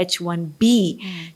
H1B,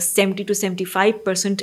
70 to 75%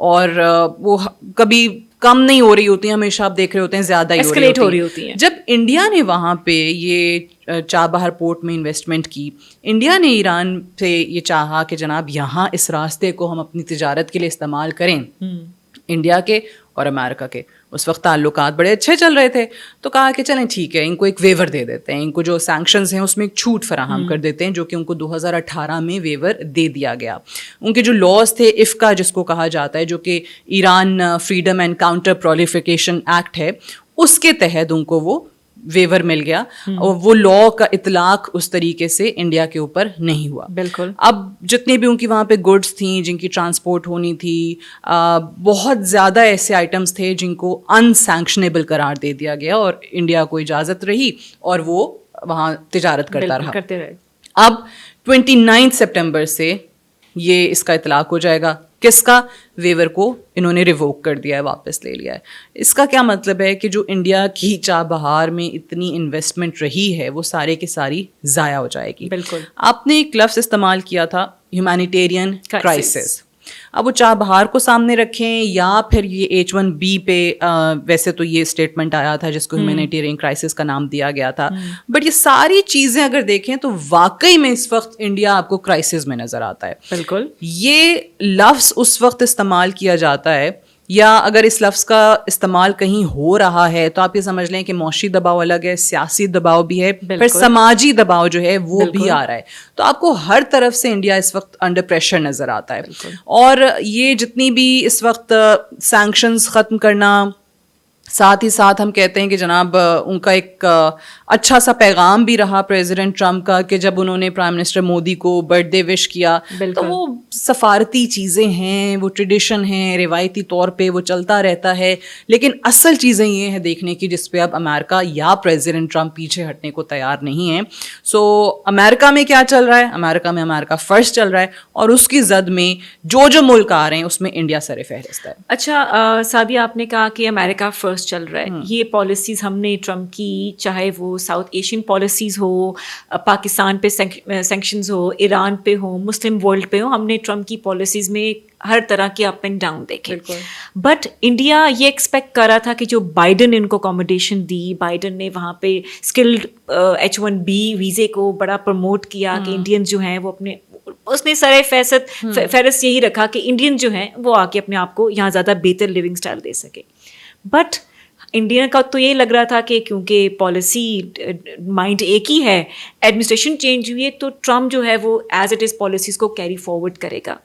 اور وہ کبھی کم نہیں ہو رہی ہوتی ہیں, ہمیشہ آپ دیکھ رہے ہوتے ہیں زیادہ ہی ہو رہی ہوتی ہیں. جب انڈیا نے وہاں پہ یہ چابہار پورٹ میں انویسٹمنٹ کی, انڈیا نے ایران سے یہ چاہا کہ جناب یہاں اس راستے کو ہم اپنی تجارت کے لیے استعمال کریں, انڈیا کے اور امریکہ کے اس وقت تعلقات بڑے اچھے چل رہے تھے, تو کہا کہ چلیں ٹھیک ہے, ان کو ایک ویور دے دیتے ہیں, ان کو جو سینکشنز ہیں اس میں ایک چھوٹ فراہم کر دیتے ہیں, جو کہ ان کو 2018 میں ویور دے دیا گیا. ان کے جو لاز تھے افکا جس کو کہا جاتا ہے, جو کہ Iran freedom and counter proliferation act ہے, اس کے تحت ان کو وہ ویور مل گیا, اور وہ لا کا اطلاق اس طریقے سے انڈیا کے اوپر نہیں ہوا. بالکل. اب جتنی بھی ان کی وہاں پہ گڈس تھیں جن کی ٹرانسپورٹ ہونی تھی, بہت زیادہ ایسے آئٹمس تھے جن کو ان سینکشنیبل قرار دے دیا گیا, اور انڈیا کو اجازت رہی اور وہ وہاں تجارت کرتا رہا. اب 29 سپٹمبر سے یہ اس کا اطلاق ہو جائے گا. کس کا؟ ویور کو انہوں نے ریووک کر دیا ہے, واپس لے لیا ہے. اس کا کیا مطلب ہے کہ جو انڈیا کی چابہار میں اتنی انویسٹمنٹ رہی ہے وہ سارے کی ساری ضائع ہو جائے گی. بالکل. آپ نے ایک لفظ استعمال کیا تھا ہیومینیٹیرین کرائسس. اب وہ چابہار کو سامنے رکھیں یا پھر یہ H1B پہ, ویسے تو یہ اسٹیٹمنٹ آیا تھا جس کو ہیومینیٹیرین کرائسس کا نام دیا گیا تھا, بٹ یہ ساری چیزیں اگر دیکھیں تو واقعی میں اس وقت انڈیا آپ کو کرائسس میں نظر آتا ہے. بالکل. یہ لفظ اس وقت استعمال کیا جاتا ہے, یا اگر اس لفظ کا استعمال کہیں ہو رہا ہے تو آپ یہ سمجھ لیں کہ معاشی دباؤ الگ ہے, سیاسی دباؤ بھی ہے, پھر سماجی دباؤ جو ہے وہ بھی آ رہا ہے. تو آپ کو ہر طرف سے انڈیا اس وقت انڈر پریشر نظر آتا ہے. اور یہ جتنی بھی اس وقت سینکشنز ختم کرنا, ساتھ ہی ساتھ ہم کہتے ہیں کہ جناب ان کا ایک اچھا سا پیغام بھی رہا پریزیڈنٹ ٹرمپ کا, کہ جب انہوں نے پرائم منسٹر مودی کو برتھ ڈے وش کیا, تو وہ سفارتی چیزیں ہیں, وہ ٹریڈیشن ہیں, روایتی طور پہ وہ چلتا رہتا ہے, لیکن اصل چیزیں یہ ہیں دیکھنے کی جس پہ اب امریکہ یا پریزیڈنٹ ٹرمپ پیچھے ہٹنے کو تیار نہیں ہیں. سو امریکہ میں کیا چل رہا ہے؟ امریکہ میں امریکہ فرسٹ چل رہا ہے, اور اس کی زد میں جو ملک آ رہے ہیں اس میں انڈیا سر فہرست ہے. اچھا سعدیہ, آپ نے کہا کہ امریکہ فرسٹ چل رہا ہے. یہ پالیسیز ہم نے ٹرمپ کی, چاہے وہ ساؤتھ ایشین پالیسیز ہو, پاکستان پہ سینکشنز ہو, ایران پہ ہو, مسلم ورلڈ پہ ہو, ہم نے ٹرمپ کی پالیسیز میں ہر طرح کے اپ اینڈ ڈاؤن دیکھے. بٹ انڈیا یہ ایکسپیکٹ کر رہا تھا کہ جو بائیڈن ان کو اکوموڈیشن دی, بائیڈن نے وہاں پہ اسکلڈ H1B ویزے کو بڑا پروموٹ کیا کہ انڈین جو ہیں وہ اپنے, اس نے سر فہرست یہی رکھا کہ انڈین جو ہیں وہ آ کے اپنے آپ کو یہاں زیادہ بہتر لیونگ اسٹائل دے سکے. بٹ انڈیا کا تو یہ لگ رہا تھا کہ کیونکہ پالیسی مائنڈ ایک ہی ہے, ایڈمنسٹریشن چینج ہوئی ہے, تو ٹرمپ جو ہے وہ ایز اٹ از پالیسیز کو کیری فارورڈ کرے گا.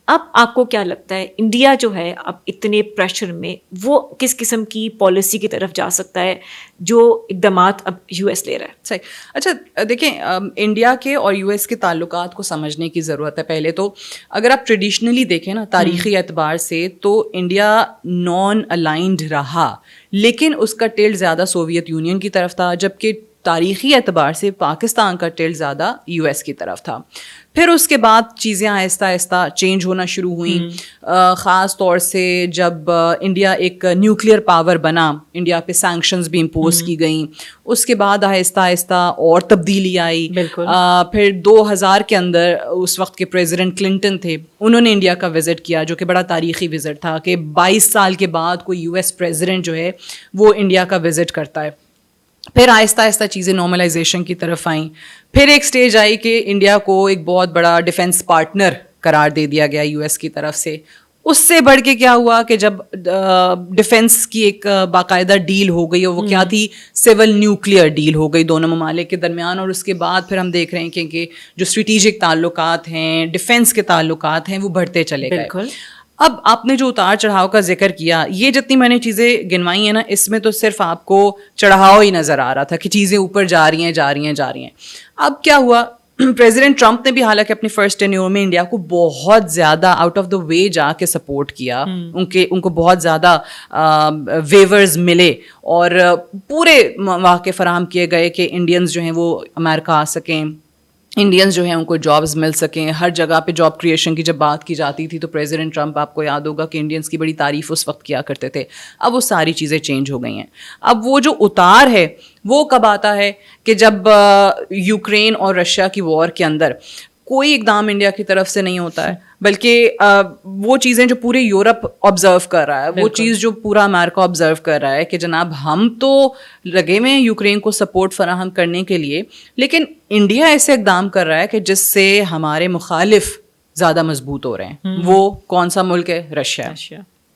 اب آپ کو کیا لگتا ہے انڈیا جو ہے اب اتنے پریشر میں وہ کس قسم کی پالیسی کی طرف جا سکتا ہے جو اقدامات اب US لے رہا ہے؟ صحیح. اچھا دیکھیں, انڈیا کے اور US کے تعلقات کو سمجھنے کی ضرورت ہے. پہلے تو اگر آپ ٹریڈیشنلی دیکھیں نا, تاریخی اعتبار سے, تو انڈیا نان الائنڈ رہا, لیکن اس کا ٹلٹ زیادہ سوویت یونین کی طرف تھا, جبکہ تاریخی اعتبار سے پاکستان کا ٹلٹ زیادہ US کی طرف تھا. پھر اس کے بعد چیزیں آہستہ آہستہ چینج ہونا شروع ہوئیں, خاص طور سے جب انڈیا ایک نیوکلیئر پاور بنا, انڈیا پہ سینکشنز بھی امپوز کی گئیں. اس کے بعد آہستہ آہستہ اور تبدیلی آئی. پھر 2000 کے اندر اس وقت کے پریزیڈنٹ کلنٹن تھے, انہوں نے انڈیا کا وزٹ کیا, جو کہ بڑا تاریخی وزٹ تھا کہ 22 سال کے بعد کوئی US پریزیڈنٹ جو ہے وہ انڈیا کا وزٹ کرتا ہے. پھر آہستہ آہستہ چیزیں نارملائزیشن کی طرف آئیں. پھر ایک سٹیج آئی کہ انڈیا کو ایک بہت بڑا ڈیفنس پارٹنر قرار دے دیا گیا US کی طرف سے. اس سے بڑھ کے کیا ہوا کہ جب ڈیفنس کی ایک باقاعدہ ڈیل ہو گئی, اور وہ کیا تھی, سول نیوکلیئر ڈیل ہو گئی دونوں ممالک کے درمیان. اور اس کے بعد پھر ہم دیکھ رہے ہیں کہ جو اسٹریٹیجک تعلقات ہیں, ڈیفنس کے تعلقات ہیں, وہ بڑھتے چلے گئے. اب آپ نے جو اتار چڑھاؤ کا ذکر کیا, یہ جتنی میں نے چیزیں گنوائی ہیں نا, اس میں تو صرف آپ کو چڑھاؤ ہی نظر آ رہا تھا کہ چیزیں اوپر جا رہی ہیں. اب کیا ہوا, پریزیڈنٹ ٹرمپ نے بھی حالانکہ اپنی فرسٹ ٹینیور میں انڈیا کو بہت زیادہ آؤٹ آف دا وے جا کے سپورٹ کیا, ان کو بہت زیادہ ویورز ملے, اور پورے مواقع فراہم کیے گئے کہ انڈینز جو ہیں وہ امریکہ آ سکیں, انڈینز جو ہیں ان کو جابز مل سکیں. ہر جگہ پہ جاب کریشن کی جب بات کی جاتی تھی تو پریزیڈنٹ ٹرمپ, آپ کو یاد ہوگا کہ انڈینز کی بڑی تعریف اس وقت کیا کرتے تھے. اب وہ ساری چیزیں چینج ہو گئی ہیں. اب وہ جو اتار ہے وہ کب آتا ہے کہ جب یوکرین اور رشیا کی وار کے اندر کوئی اقدام انڈیا کی طرف سے نہیں ہوتا ہے, بلکہ وہ چیزیں جو پورے یورپ آبزرو کر رہا ہے, وہ چیز جو پورا امریکہ آبزرو کر رہا ہے کہ جناب ہم تو لگے ہوئے ہیں یوکرین کو سپورٹ فراہم کرنے کے لیے, لیکن انڈیا ایسے اقدام کر رہا ہے کہ جس سے ہمارے مخالف زیادہ مضبوط ہو رہے ہیں. وہ کون سا ملک ہے؟ رشیا.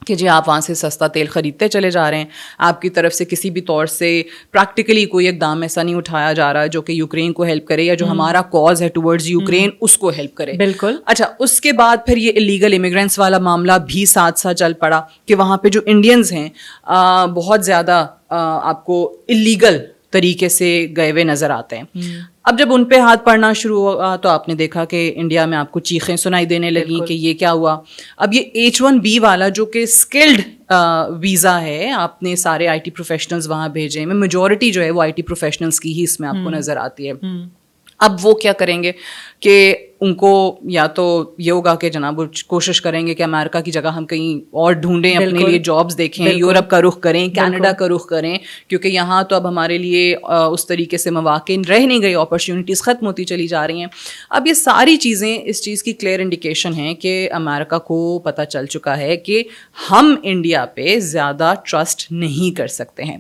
کہ جی آپ وہاں سے سستا تیل خریدتے چلے جا رہے ہیں, آپ کی طرف سے کسی بھی طور سے پریکٹیکلی کوئی اقدام ایسا نہیں اٹھایا جا رہا جو کہ یوکرین کو ہیلپ کرے یا جو ہمارا کاز ہے ٹورڈز یوکرین اس کو ہیلپ کرے. بالکل. اچھا, اس کے بعد پھر یہ الیگل امیگرینٹس والا معاملہ بھی ساتھ ساتھ چل پڑا کہ وہاں پہ جو انڈینز ہیں بہت زیادہ آپ کو الیگل طریقے سے گئے ہوئے نظر آتے ہیں. اب جب ان پہ ہاتھ پڑنا شروع ہوا تو آپ نے دیکھا کہ انڈیا میں آپ کو چیخیں سنائی دینے لگیں کہ یہ کیا ہوا. اب یہ H1B والا جو کہ اسکلڈ ویزا ہے, آپ نے سارے آئی ٹی پروفیشنلز وہاں بھیجے ہیں, میجورٹی جو ہے وہ آئی ٹی پروفیشنلز کی ہی اس میں آپ کو نظر آتی ہے. اب وہ کیا کریں گے کہ ان کو یا تو یہ ہوگا کہ جناب وہ کوشش کریں گے کہ امریکہ کی جگہ ہم کہیں اور ڈھونڈیں, اپنے لیے جابس دیکھیں, یورپ کا رخ کریں, کینیڈا کا رخ کریں, کیونکہ یہاں تو اب ہمارے لیے اس طریقے سے مواقع رہ نہیں گئی, اپرچونیٹیز ختم ہوتی چلی جا رہی ہیں. اب یہ ساری چیزیں اس چیز کی کلیئر انڈیکیشن ہیں کہ امریکہ کو پتہ چل چکا ہے کہ ہم انڈیا پہ زیادہ ٹرسٹ نہیں کر سکتے ہیں.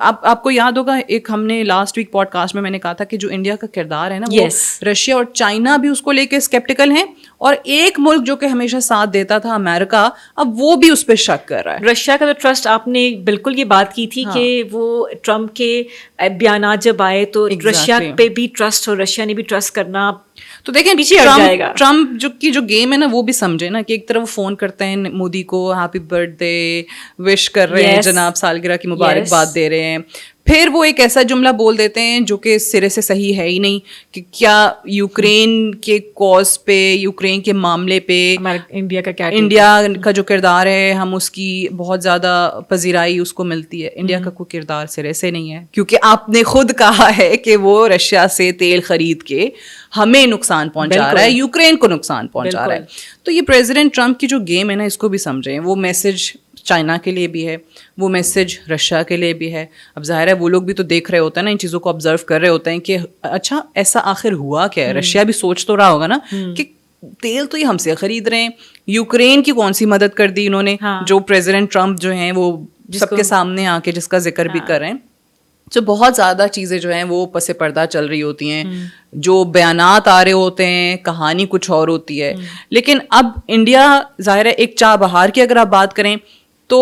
آپ کو یاد ہوگا ایک ہم نے لاسٹ ویک پوڈ کاسٹ میں نے کہا تھا کہ جو انڈیا کا کردار ہے نا, وہ رشیا اور چائنا بھی اس کو لے کے اسکیپٹیکل ہیں, اور ایک ملک جو کہ ہمیشہ ساتھ دیتا تھا امریکہ, اب وہ بھی اس پہ شک کر رہا ہے. رشیا کا تو ٹرسٹ, آپ نے بالکل یہ بات کی تھی کہ وہ ٹرمپ کے بیانات جب آئے تو رشیا پہ بھی ٹرسٹ اور رشیا نے بھی ٹرسٹ کرنا, تو دیکھیں ٹرمپ کی جو گیم ہے نا وہ بھی سمجھے نا کہ ایک طرف وہ فون کرتے ہیں مودی کو, ہیپی برتھ ڈے وش کر رہے ہیں, جناب سالگرہ کی مبارکباد دے رہے ہیں, پھر وہ ایک ایسا جملہ بول دیتے ہیں جو کہ سرے سے صحیح ہے ہی نہیں کہ کیا یوکرین کے کوز پہ, یوکرین کے معاملے پہ انڈیا کا جو کردار ہے ہم اس کی بہت زیادہ پذیرائی اس کو ملتی ہے. انڈیا کا کوئی کردار سرے سے نہیں ہے, کیونکہ آپ نے خود کہا ہے کہ وہ رشیا سے تیل خرید کے ہمیں نقصان پہنچا رہا ہے, یوکرین کو نقصان پہنچا رہا ہے. تو یہ پریزیڈنٹ ٹرمپ کی جو گیم ہے نا, اس کو بھی سمجھیں. وہ میسج چائنا کے لیے بھی ہے, وہ میسج رشیا کے لیے بھی ہے. اب ظاہر ہے وہ لوگ بھی تو دیکھ رہے ہوتے ہیں نا, ان چیزوں کو آبزرو کر رہے ہوتے ہیں کہ اچھا ایسا آخر ہوا کیا ہے. رشیا بھی سوچ تو رہا ہوگا نا کہ تیل تو یہ ہم سے خرید رہے ہیں, یوکرین کی کون سی مدد کر دی انہوں نے, جو پریزیڈنٹ ٹرمپ جو ہیں وہ سب کے سامنے آ کے جس کا ذکر بھی کر رہے ہیں. تو بہت زیادہ چیزیں جو ہیں وہ پس پردہ چل رہی ہوتی ہیں, جو بیانات آ رہے ہوتے ہیں, کہانی کچھ اور ہوتی ہے. لیکن اب انڈیا ظاہر ہے ایک چاہ بہار کی اگر آپ بات کریں تو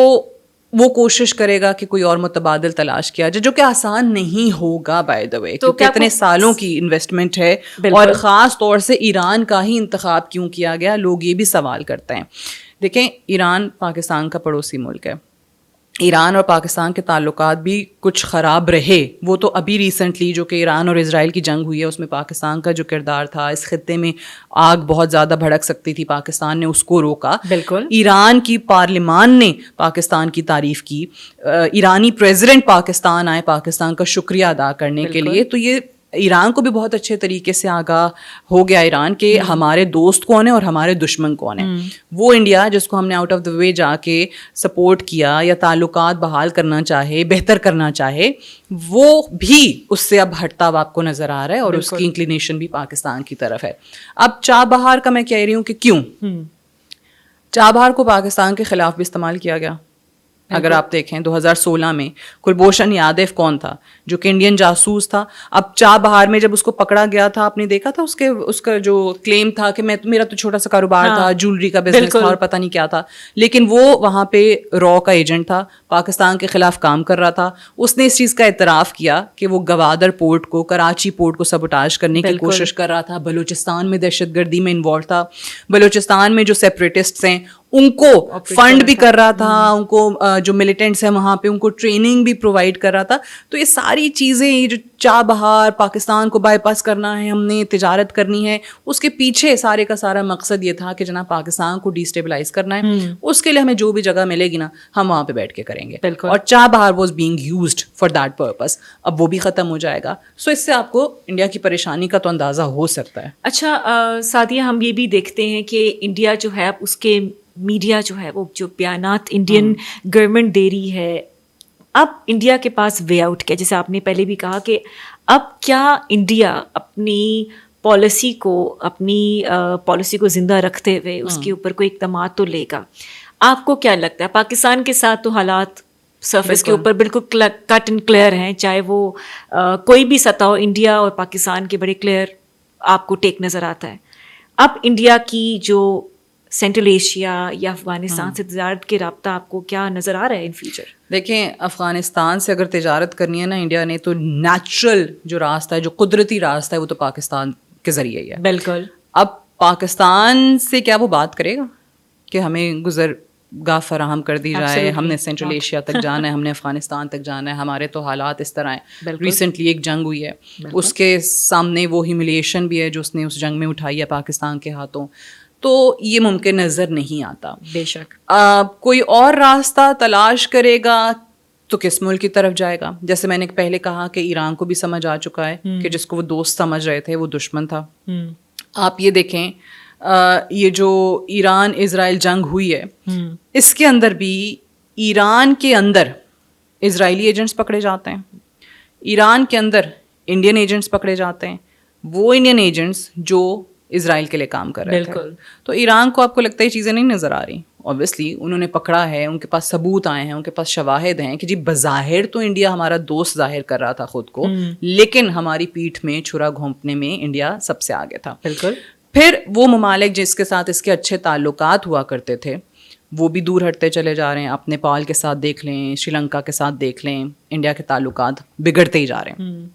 وہ کوشش کرے گا کہ کوئی اور متبادل تلاش کیا جائے, جو کہ آسان نہیں ہوگا بائی دا وے, کیونکہ اتنے سالوں کی انویسٹمنٹ ہے, اور خاص طور سے ایران کا ہی انتخاب کیوں کیا گیا, لوگ یہ بھی سوال کرتے ہیں. دیکھیں ایران پاکستان کا پڑوسی ملک ہے, ایران اور پاکستان کے تعلقات بھی کچھ خراب رہے. وہ تو ابھی ریسنٹلی جو کہ ایران اور اسرائیل کی جنگ ہوئی ہے اس میں پاکستان کا جو کردار تھا, اس خطے میں آگ بہت زیادہ بھڑک سکتی تھی, پاکستان نے اس کو روکا. بالکل. ایران کی پارلیمان نے پاکستان کی تعریف کی, ایرانی پریزیڈنٹ پاکستان آئے پاکستان کا شکریہ ادا کرنے کے لیے. تو یہ ایران کو بھی بہت اچھے طریقے سے آگاہ ہو گیا ایران کہ ہمارے دوست کون ہیں اور ہمارے دشمن کون ہیں. وہ انڈیا جس کو ہم نے آؤٹ آف دا وے جا کے سپورٹ کیا یا تعلقات بحال کرنا چاہے, بہتر کرنا چاہے, وہ بھی اس سے اب ہٹتا ہوا آپ کو نظر آ رہا ہے, اور اس کی انکلینیشن بھی پاکستان کی طرف ہے. اب چاہ بہار کا میں کہہ رہی ہوں کہ کیوں چاہ بہار کو پاکستان کے خلاف بھی استعمال کیا گیا. اگر آپ دیکھیں 2016 میں کلبھوشن یادو کون تھا, جو کہ انڈین جاسوس تھا. اب چاہ بہار میں جب اس کو پکڑا گیا تھا, آپ نے دیکھا تھا اس کا جو کلیم تھا کہ میرا تو چھوٹا سا کاروبار تھا, جولری کا بزنس تھا اور پتہ نہیں کیا تھا, لیکن وہ وہاں پہ را کا ایجنٹ تھا, پاکستان کے خلاف کام کر رہا تھا. اس نے اس چیز کا اعتراف کیا کہ وہ گوادر پورٹ کو, کراچی پورٹ کو سبوٹاژ کرنے کی کوشش کر رہا تھا, بلوچستان میں دہشت گردی میں انوالو تھا, بلوچستان میں جو سیپریٹسٹس ہیں ان کو فنڈ بھی کر رہا تھا, ان کو جو ملیٹنٹس ہیں وہاں پہ ان کو ٹریننگ بھی پرووائڈ کر رہا تھا. تو یہ ساری چیزیں, یہ جو چاہ بہار پاکستان کو بائی پاس کرنا ہے, ہم نے تجارت کرنی ہے, اس کے پیچھے سارے کا سارا مقصد یہ تھا کہ جناب پاکستان کو ڈیسٹیبلائز کرنا ہے. اس کے لیے ہمیں جو بھی جگہ ملے گی نا ہم وہاں پہ بیٹھ کے کریں گے, اور Chabahar was being used for that purpose. اب وہ بھی ختم ہو جائے گا. سو اس سے آپ کو انڈیا کی پریشانی کا تو اندازہ ہو سکتا ہے. اچھا سعدیہ, ہم یہ بھی دیکھتے ہیں کہ انڈیا جو ہے اس کے میڈیا جو ہے وہ جو بیانات انڈین گورنمنٹ دے رہی ہے, اب انڈیا کے پاس وے آؤٹ کیا, جیسے آپ نے پہلے بھی کہا کہ اب کیا انڈیا اپنی پالیسی کو اپنی پالیسی کو زندہ رکھتے ہوئے اس کے اوپر کوئی اقدامات تو لے گا. آپ کو کیا لگتا ہے پاکستان کے ساتھ تو حالات سرفیس کے اوپر بالکل کٹ اینڈ کلیئر ہیں, چاہے وہ کوئی بھی سطح ہو, انڈیا اور پاکستان کے بڑے کلیئر آپ کو ٹیک نظر آتا ہے. اب انڈیا کی جو سینٹرل ایشیا یا افغانستان سے تجارت کے رابطہ آپ کو کیا نظر آ رہا ہے ان فیوچر؟ دیکھیں, افغانستان سے اگر تجارت کرنی ہے نا انڈیا نے, تو نیچرل جو راستہ ہے, جو قدرتی راستہ ہے, وہ تو پاکستان کے ذریعے ہی ہے. بالکل. اب پاکستان سے کیا وہ بات کرے گا کہ ہمیں گزرگاہ فراہم کر دی جائے, ہم نے سینٹرل ایشیا تک جانا ہے, ہم نے افغانستان تک جانا ہے, ہمارے تو حالات اس طرح ہیں. ریسنٹلی ایک جنگ ہوئی ہے, اس کے سامنے وہ ہیوملیشن بھی ہے جو اس نے اس جنگ میں اٹھائی ہے پاکستان کے ہاتھوں, تو یہ ممکن نظر نہیں آتا. بے شک کوئی اور راستہ تلاش کرے گا تو کس ملک کی طرف جائے گا؟ جیسے میں نے پہلے کہا کہ ایران کو بھی سمجھ آ چکا ہے کہ جس کو وہ دوست سمجھ رہے تھے وہ دشمن تھا. آپ یہ دیکھیں, یہ جو ایران اسرائیل جنگ ہوئی ہے, اس کے اندر بھی ایران کے اندر اسرائیلی ایجنٹس پکڑے جاتے ہیں, ایران کے اندر انڈین ایجنٹس پکڑے جاتے ہیں, وہ انڈین ایجنٹس جو اسرائیل کے لیے کام کر رہے تھے. تو ایران کو آپ کو لگتا ہے یہ چیزیں نہیں نظر آ رہی؟ اوبیسلی انہوں نے پکڑا ہے, ان کے پاس ثبوت آئے ہیں, ان کے پاس شواہد ہیں کہ جی بظاہر تو انڈیا ہمارا دوست ظاہر کر رہا تھا خود کو, لیکن ہماری پیٹھ میں چھرا گھونپنے میں انڈیا سب سے آگے تھا. بالکل. پھر وہ ممالک جس کے ساتھ اس کے اچھے تعلقات ہوا کرتے تھے وہ بھی دور ہٹتے چلے جا رہے ہیں. آپ نیپال کے ساتھ دیکھ لیں, شری لنکا کے ساتھ دیکھ لیں, انڈیا کے تعلقات بگڑتے ہی جا رہے ہیں.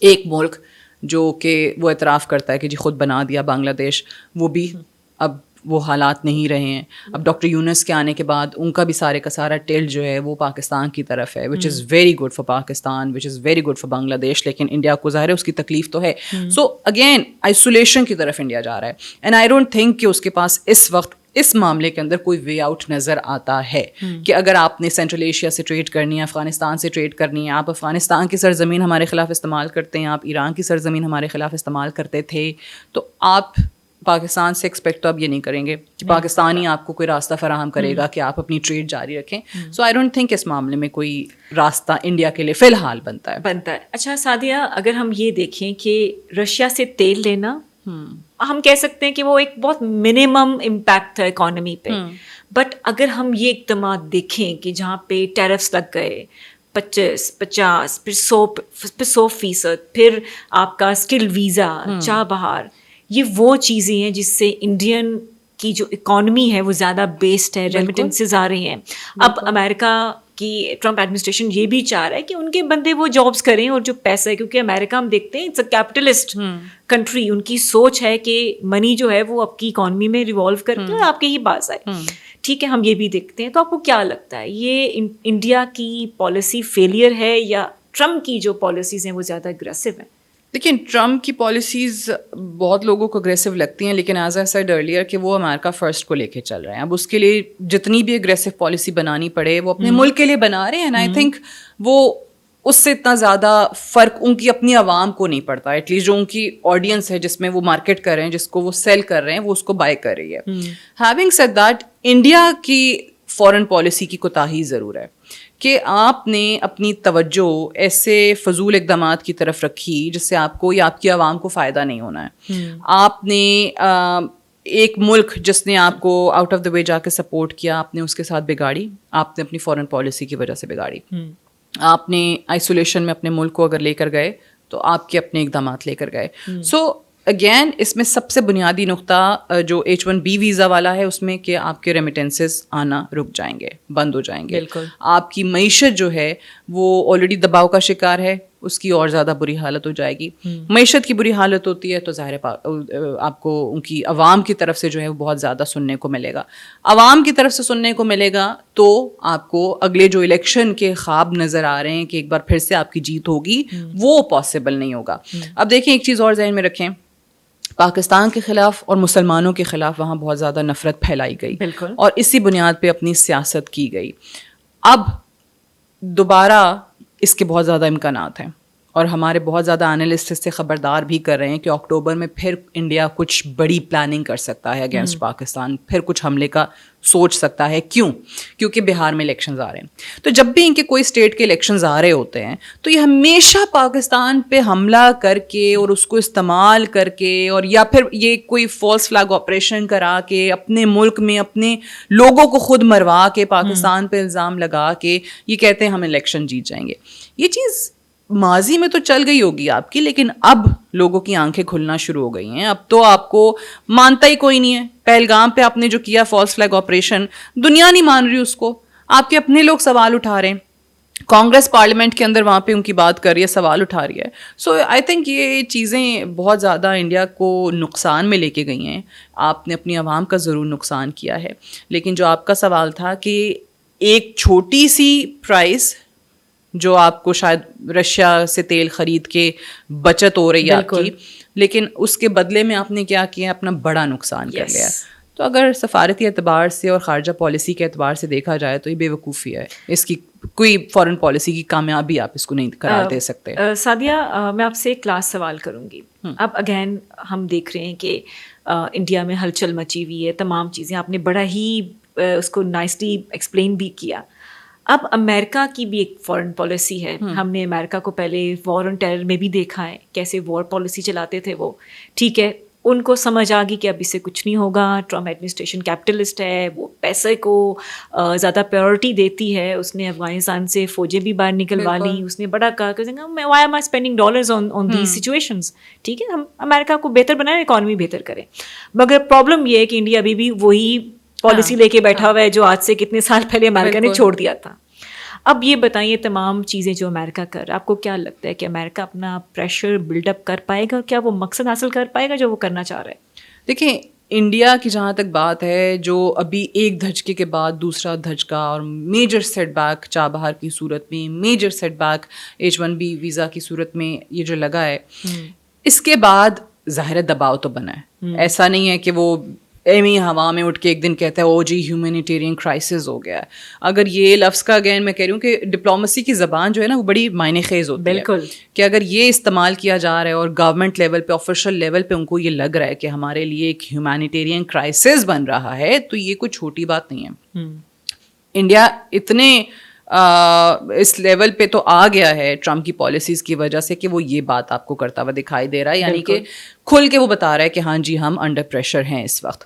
ایک ملک جو کہ وہ اعتراف کرتا ہے کہ جی خود بنا دیا بنگلہ دیش, وہ بھی اب وہ حالات نہیں رہے ہیں. اب ڈاکٹر یونس کے آنے کے بعد ان کا بھی سارے کا سارا ٹلٹ جو ہے وہ پاکستان کی طرف ہے, which is very good for Pakistan, which is very good for Bangladesh. لیکن انڈیا کو ظاہر ہے اس کی تکلیف تو ہے. سو اگین آئسولیشن کی طرف انڈیا جا رہا ہے. اینڈ آئی ڈونٹ تھنک کہ اس کے پاس اس وقت اس معاملے کے اندر کوئی وے آؤٹ نظر آتا ہے کہ اگر آپ نے سینٹرل ایشیا سے ٹریڈ کرنی ہے, افغانستان سے ٹریڈ کرنی ہے, آپ افغانستان کی سرزمین ہمارے خلاف استعمال کرتے ہیں, آپ ایران کی سرزمین ہمارے خلاف استعمال کرتے تھے, تو آپ پاکستان سے ایکسپیکٹ تو اب یہ نہیں کریں گے کہ پاکستان ہی آپ کو کوئی راستہ فراہم کرے گا کہ آپ اپنی ٹریڈ جاری رکھیں. سو آئی ڈونٹ تھنک اس معاملے میں کوئی راستہ انڈیا کے لیے فی الحال بنتا ہے. اچھا سعدیہ, اگر ہم یہ دیکھیں کہ رشیا سے تیل لینا, ہم کہہ سکتے ہیں کہ وہ ایک بہت منیمم امپیکٹ تھا اکانومی پہ, بٹ اگر ہم یہ اقدامات دیکھیں کہ جہاں پہ ٹیرفس لگ گئے 50 پھر 100%, پھر آپ کا اسکل ویزا, چاہ بہار, یہ وہ چیزیں ہیں جس سے انڈین کی جو اکانومی ہے وہ زیادہ بیسڈ ہے, ریمیٹنسز آ رہی ہیں. اب امریکہ کی ٹرمپ ایڈمنسٹریشن یہ بھی چاہ رہا ہے کہ ان کے بندے وہ جابس کریں, اور جو پیسہ ہے, کیونکہ امریکہ ہم دیکھتے ہیں اٹس اے کیپٹلسٹ کنٹری, ان کی سوچ ہے کہ منی جو ہے وہ آپ کی اکانومی میں ریوالو کر کے آپ کے ہی پاس آئے. ٹھیک ہے, ہم یہ بھی دیکھتے ہیں. تو آپ کو کیا لگتا ہے یہ انڈیا کی پالیسی فیلئر ہے یا ٹرمپ کی جو پالیسیز ہیں وہ زیادہ اگریسو ہیں؟ لیکن ٹرمپ کی پالیسیز بہت لوگوں کو اگریسو لگتی ہیں, لیکن ایز آئی سیڈ ارلیئر کہ وہ امریکہ فرسٹ کو لے کے چل رہے ہیں. اب اس کے لیے جتنی بھی اگریسو پالیسی بنانی پڑے وہ اپنے ملک کے لیے بنا رہے ہیں. آئی تھنک وہ اس سے اتنا زیادہ فرق ان کی اپنی عوام کو نہیں پڑتا. ایٹ لیسٹ جو ان کی آڈینس ہے جس میں وہ مارکیٹ کر رہے ہیں, جس کو وہ سیل کر رہے ہیں, وہ اس کو بائی کر رہی ہے. ہیونگ سیڈ دیٹ, انڈیا کی فارن پالیسی کی کوتاہی ضرور ہے کہ آپ نے اپنی توجہ ایسے فضول اقدامات کی طرف رکھی جس سے آپ کو یا آپ کی عوام کو فائدہ نہیں ہونا ہے. آپ نے ایک ملک جس نے آپ کو آؤٹ آف دا وے جا کے سپورٹ کیا, آپ نے اس کے ساتھ بگاڑی, آپ نے اپنی فارن پالیسی کی وجہ سے بگاڑی. آپ نے آئسولیشن میں اپنے ملک کو اگر لے کر گئے تو آپ کے اپنے اقدامات لے کر گئے. سو اگین اس میں سب سے بنیادی نقطہ جو H1B ویزا والا ہے اس میں کہ آپ کے ریمیٹنسز آنا رک جائیں گے, بند ہو جائیں گے. آپ کی معیشت جو ہے وہ آلریڈی دباؤ کا شکار ہے, اس کی اور زیادہ بری حالت ہو جائے گی. معیشت کی بری حالت ہوتی ہے تو ظاہر آپ کو ان کی عوام کی طرف سے جو ہے وہ بہت زیادہ سننے کو ملے گا. عوام کی طرف سے سننے کو ملے گا تو آپ کو اگلے جو الیکشن کے خواب نظر آ رہے ہیں کہ ایک بار پھر سے آپ کی جیت ہوگی, وہ پاسبل نہیں ہوگا. اب دیکھیں ایک چیز اور ذہن میں رکھیں, پاکستان کے خلاف اور مسلمانوں کے خلاف وہاں بہت زیادہ نفرت پھیلائی گئی اور اسی بنیاد پہ اپنی سیاست کی گئی. اب دوبارہ اس کے بہت زیادہ امکانات ہیں اور ہمارے بہت زیادہ انالسٹ اس سے خبردار بھی کر رہے ہیں کہ اکتوبر میں پھر انڈیا کچھ بڑی پلاننگ کر سکتا ہے اگینسٹ پاکستان, پھر کچھ حملے کا سوچ سکتا ہے. کیونکہ بہار میں الیکشنز آ رہے ہیں. تو جب بھی ان کے کوئی اسٹیٹ کے الیکشنز آ رہے ہوتے ہیں تو یہ ہمیشہ پاکستان پہ حملہ کر کے اور اس کو استعمال کر کے, اور یا پھر یہ کوئی فالس فلیگ آپریشن کرا کے اپنے ملک میں اپنے لوگوں کو خود مروا کے پاکستان پہ الزام لگا کے یہ کہتے ہیں ہم الیکشن جیت جائیں گے. یہ چیز ماضی میں تو چل گئی ہوگی آپ کی, لیکن اب لوگوں کی آنکھیں کھلنا شروع ہو گئی ہیں. اب تو آپ کو مانتا ہی کوئی نہیں ہے. پہلگام پہ آپ نے جو کیا فالس فلیگ آپریشن, دنیا نہیں مان رہی اس کو, آپ کے اپنے لوگ سوال اٹھا رہے ہیں. کانگریس پارلیمنٹ کے اندر وہاں پہ ان کی بات کر رہی ہے, سوال اٹھا رہی ہے. سو آئی تھنک یہ چیزیں بہت زیادہ انڈیا کو نقصان میں لے کے گئی ہیں. آپ نے اپنی عوام کا ضرور نقصان کیا ہے, لیکن جو آپ کا سوال تھا کہ ایک چھوٹی سی پرائز جو آپ کو شاید رشیا سے تیل خرید کے بچت ہو رہی ہے آپ کی, لیکن اس کے بدلے میں آپ نے کیا کیا, اپنا بڑا نقصان کر لیا. تو اگر سفارتی اعتبار سے اور خارجہ پالیسی کے اعتبار سے دیکھا جائے تو یہ بے وقوفی ہے. اس کی کوئی فارن پالیسی کی کامیابی آپ اس کو نہیں قرار دے سکتے. سعدیہ, میں آپ سے ایک کلاس سوال کروں گی. اب اگین ہم دیکھ رہے ہیں کہ انڈیا میں ہلچل مچی ہوئی ہے, تمام چیزیں آپ نے بڑا ہی اس کو نائسلی ایکسپلین بھی کیا. اب امریکہ کی بھی ایک فارن پالیسی ہے. ہم نے امریکہ کو پہلے وار آن ٹیرر میں بھی دیکھا ہے, کیسے وار پالیسی چلاتے تھے وہ. ٹھیک ہے, ان کو سمجھ آ گئی کہ اب اس سے کچھ نہیں ہوگا. ٹرمپ ایڈمنسٹریشن کیپٹلسٹ ہے, وہ پیسے کو زیادہ پریورٹی دیتی ہے. اس نے افغانستان سے فوجیں بھی باہر نکلوا لی. اس نے بڑا کہا کہ why am I spending dollars on these situations. ٹھیک ہے, ہم امریکہ کو بہتر بنائیں, اکانومی بہتر کریں. مگر پرابلم یہ ہے کہ انڈیا ابھی بھی وہی پالیسی لے کے بیٹھا ہوا ہے جو آج سے کتنے سال پہلے امریکہ نے چھوڑ دیا تھا. اب یہ بتائیے, تمام چیزیں جو امریکہ کر رہا ہے, آپ کو کیا لگتا ہے کہ امریکہ اپنا پریشر بلڈ اپ کر پائے گا؟ کیا وہ مقصد حاصل کر پائے گا جو وہ کرنا چاہ رہا ہے؟ دیکھیں, انڈیا کی جہاں تک بات ہے, جو ابھی ایک دھچکے کے بعد دوسرا دھچکا اور میجر سیٹ بیک چابہار کی صورت میں, major set back H1B visa کی صورت میں یہ جو لگا ہے, اس کے بعد ظاہر دباؤ تو بنا ہے. ایسا نہیں ہے کہ وہ ایمی ہوا میں اٹھ کے ایک دن کہتا ہے او جی ہیومینیٹیرین کرائسس ہو گیا ہے. اگر یہ لفظ کا اگین میں کہہ رہی ہوں کہ ڈپلومسی کی زبان جو ہے نا وہ بڑی معنی خیز ہوتی ہے. بالکل, کہ اگر یہ استعمال کیا جا رہا ہے اور گورنمنٹ لیول پہ, آفیشیل لیول پہ ان کو یہ لگ رہا ہے کہ ہمارے لیے ایک ہیومینیٹیرین کرائسس بن رہا ہے, تو یہ کوئی چھوٹی بات نہیں ہے. انڈیا اتنے اس لیول پہ تو آ گیا ہے ٹرمپ کی پالیسیز کی وجہ سے کہ وہ یہ بات آپ کو کرتا ہوا دکھائی دے رہا ہے. یعنی کہ کھل کے وہ بتا رہا ہے کہ ہاں جی ہم انڈر پریشر ہیں اس وقت.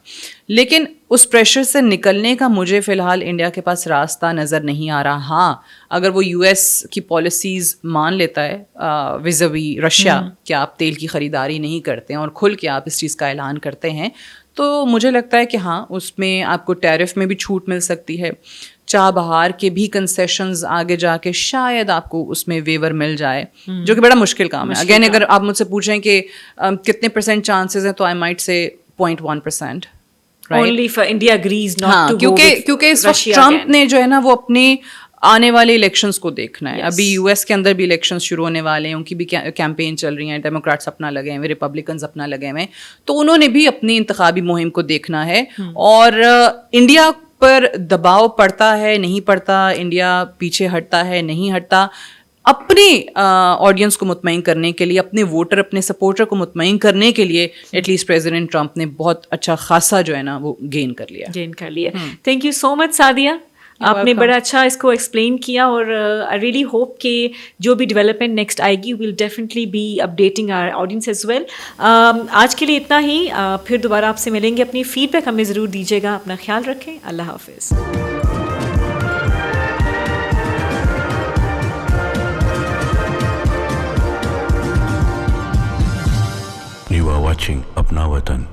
لیکن اس پریشر سے نکلنے کا مجھے فی الحال انڈیا کے پاس راستہ نظر نہیں آ رہا. ہاں, اگر وہ US کی پالیسیز مان لیتا ہے ویزاوی رشیا کہ آپ تیل کی خریداری نہیں کرتے ہیں اور کھل کے آپ اس چیز کا اعلان کرتے ہیں, تو مجھے لگتا ہے کہ ہاں اس میں آپ کو ٹیرف میں بھی چھوٹ مل سکتی ہے. چابہار کے بھی کنسیشنز آگے جا کے شاید آپ کو اس میں ویور مل جائے, جو کہ بڑا مشکل کام ہے. اگین اگر آپ مجھ سے پوچھیں کہ کتنے % چانسز ہیں, تو آئی مائٹ سے 0.1%. کیونکہ اس وقت ٹرمپ نے جو ہے نا وہ اپنے آنے والے الیکشنز کو دیکھنا ہے. ابھی US کے اندر بھی الیکشنز شروع ہونے والے ہیں, ان کی بھی کیمپین چل رہی ہیں, ڈیموکریٹس اپنا لگے ہوئے, ریپبلکنز اپنا لگے ہوئے, تو انہوں نے بھی اپنی انتخابی مہم کو دیکھنا ہے. اور انڈیا پر دباؤ پڑتا ہے نہیں پڑتا, انڈیا پیچھے ہٹتا ہے نہیں ہٹتا, اپنے آڈینس کو مطمئن کرنے کے لیے, اپنے ووٹر اپنے سپورٹر کو مطمئن کرنے کے لیے ایٹ لیسٹ پریزیڈنٹ ٹرمپ نے بہت اچھا خاصا جو ہے نا وہ گین کر لیا. تھینک یو سو مچ سعدیہ, آپ نے بڑا اچھا اس کو ایکسپلین کیا, اور آئی ریئلی ہوپ کہ جو بھی ڈیولپمنٹ نیکسٹ آئے گی will definitely be updating our audience as well. آج کے لیے اتنا ہی, پھر دوبارہ آپ سے ملیں گے. اپنی فیڈ بیک ہمیں ضرور دیجیے گا. اپنا خیال رکھیں. اللہ حافظ. You are watching Apna Watan.